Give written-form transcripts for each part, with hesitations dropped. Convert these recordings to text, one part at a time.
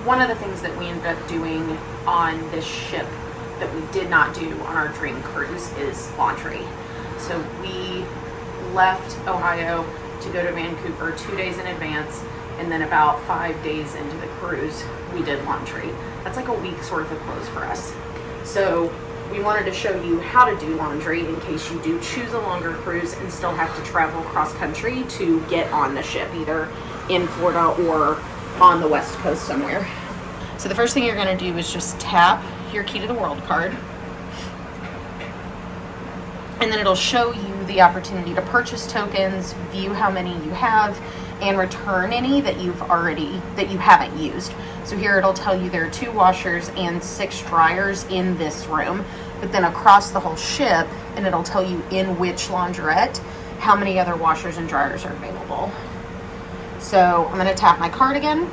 one of the things that we ended up doing on this ship that we did not do on our dream cruise is laundry. So we left Ohio to go to Vancouver 2 days in advance, and then about 5 days into the cruise, we did laundry. That's like a week's worth of clothes for us. So we wanted to show you how to do laundry in case you do choose a longer cruise and still have to travel cross country to get on the ship, either in Florida or on the West Coast somewhere. So the first thing you're going to do is just tap your Key to the World card, and then it'll show you the opportunity to purchase tokens, view how many you have, and return any that you haven't used. So here it'll tell you there are 2 washers and 6 dryers in this room, but then across the whole ship, and it'll tell you in which launderette how many other washers and dryers are available. So I'm going to tap my card again,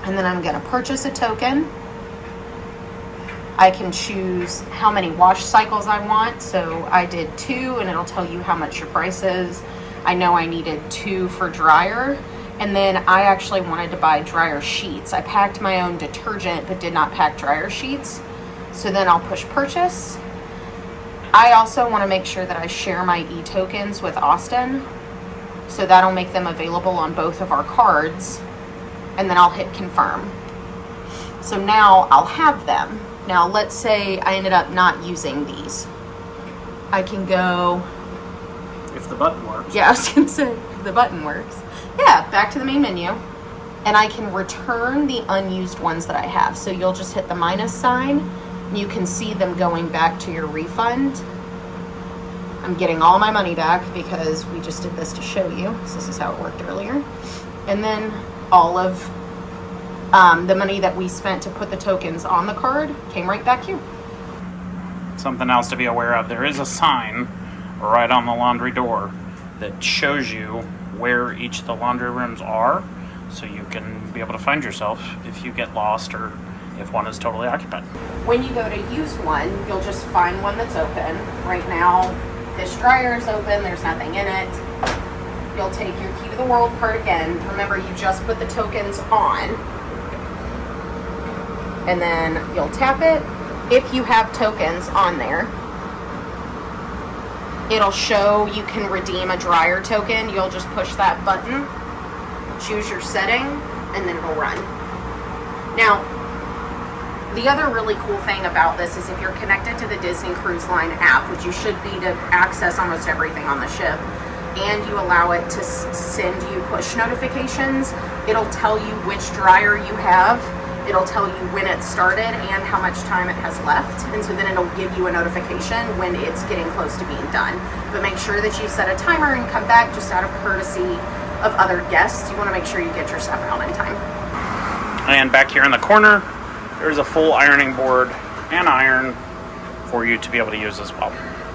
and then I'm going to purchase a token. I can choose how many wash cycles I want. So I did 2, and it'll tell you how much your price is. I know I needed 2 for dryer, and then I actually wanted to buy dryer sheets. I packed my own detergent but did not pack dryer sheets. So then I'll push purchase. I also want to make sure that I share my e-tokens with Austin, so that'll make them available on both of our cards, and then I'll hit confirm. So now I'll have them. Now let's say I ended up not using these. I can go, if the button works. Yeah, I was gonna say, if the button works. Yeah, back to the main menu. And I can return the unused ones that I have. So you'll just hit the minus sign, and you can see them going back to your refund. I'm getting all my money back because we just did this to show you. So this is how it worked earlier. And then all of the money that we spent to put the tokens on the card came right back here. Something else to be aware of, there is a sign right on the laundry door that shows you where each of the laundry rooms are, so you can be able to find yourself if you get lost or if one is totally occupied. When you go to use one, you'll just find one that's open. Right now, this dryer is open, there's nothing in it. You'll take your Key to the World card again. Remember, you just put the tokens on, and then you'll tap it. If you have tokens on there, it'll show you can redeem a dryer token. You'll just push that button, choose your setting, and then it'll run. Now, the other really cool thing about this is if you're connected to the Disney Cruise Line app, which you should be to access almost everything on the ship, and you allow it to send you push notifications, it'll tell you which dryer you have. It'll tell you when it started and how much time it has left. And so then it'll give you a notification when it's getting close to being done. But make sure that you set a timer and come back just out of courtesy of other guests. You want to make sure you get your stuff out in time. And back here in the corner, there's a full ironing board and iron for you to be able to use as well.